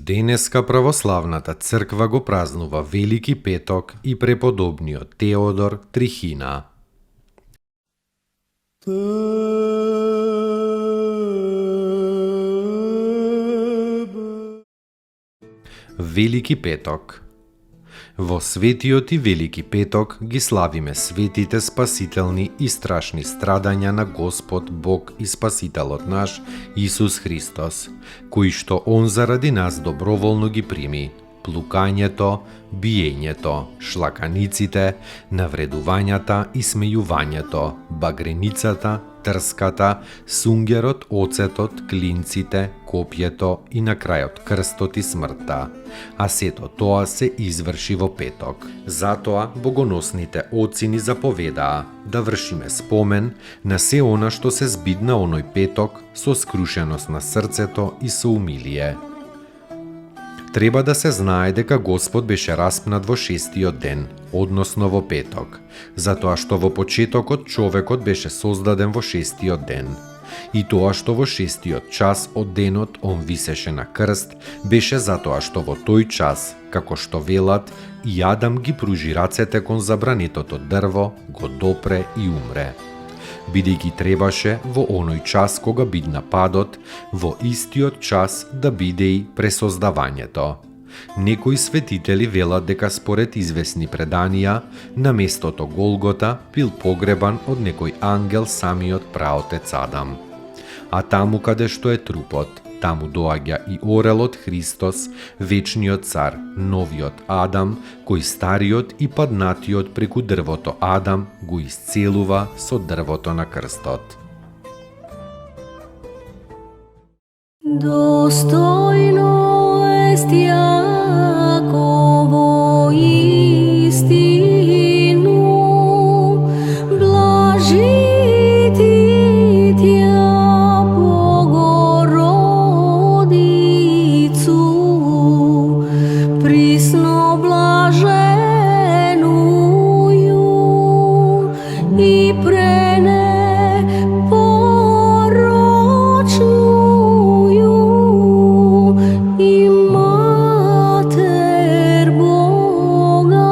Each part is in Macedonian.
Денеска православната црква го празнува Велики петок и преподобниот Теодор Трихина. Велики петок. Во светиот и Велики петок ги славиме светите спасителни и страшни страдања на Господ Бог и Спасителот наш Исус Христос, кои што Он заради нас доброволно ги прими: плукањето, биењето, шлаканиците, навредувањата и смејувањето, багреницата, трската, сунгерот, оцетот, клинците, копјето и на крајот крстот и смртта. А сето тоа се изврши во петок. Затоа богоносните оци ни заповедаа да вршиме спомен на се она што се збидна оној петок со скрушеност на срцето и со умилие. Треба да се знае дека Господ беше распнат во шестиот ден, односно во петок, затоа што во почетокот човекот беше создаден во шестиот ден. И тоа што во шестиот час од денот он висеше на крст, беше затоа што во тој час, како што велат, и Адам ги пружи рацете кон забранетото дрво, го допре и умре. Бидејќи требаше во оној час кога бидна падот, во истиот час да биде и пресоздавањето. Некои светители велат дека според известни преданија, на местото Голгота бил погребан од некој ангел самиот праотец Адам. А таму каде што е трупот, таму доаѓа и орелот Христос, вечниот цар, новиот Адам, кој стариот и паднатиот преку дрвото Адам го исцелува со дрвото на крстот. Достойно est Јаково истину, блажити Тја Богородицу, присно блаженују и пренепорочнују и Матер Бога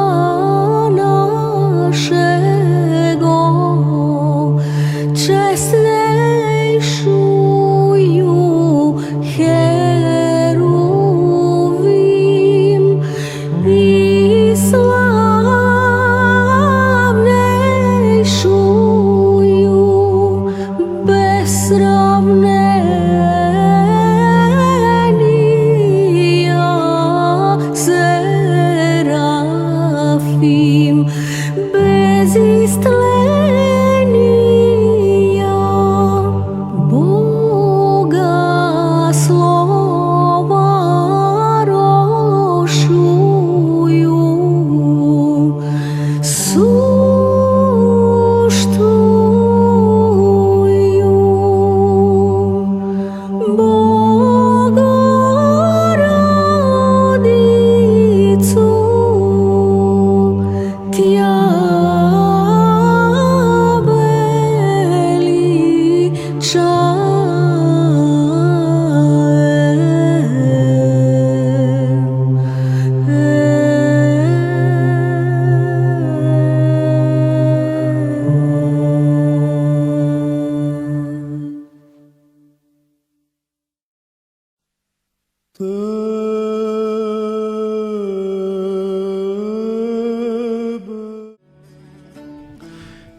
нашего, честнейшую Херувим и славнейшую без сравнения Серафим, без истления Бога слова рошую, суштую Богородицу, Тја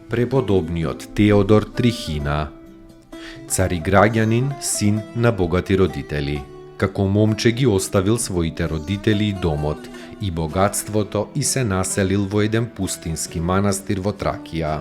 Преподобниот Теодор Трихина, цар и граѓанин, син на богати родители. Како момче ги оставил своите родители и домот и богатството и се населил во еден пустински манастир во Тракија.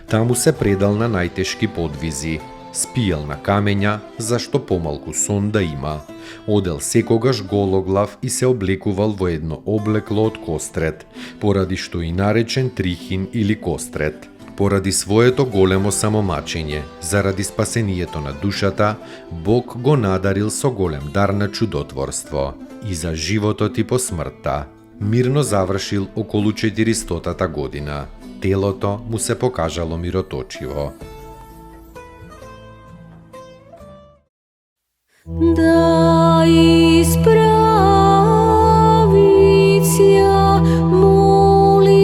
Таму се предал на најтешки подвизи. Спиел на камења, зашто помалку сон да има. Одел секогаш гологлав и се облекувал во едно облекло од кострет, поради што и наречен трихин или кострет. Поради своето големо самомачење, заради спасението на душата, Бог го надарил со голем дар на чудотворство и за животот и по смртта. Мирно завршил околу 400-та година. Телото му се покажало мироточиво. Да исправится молитва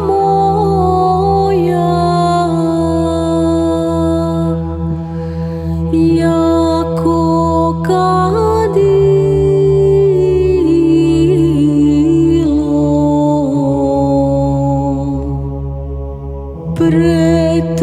моя, яко кадило пред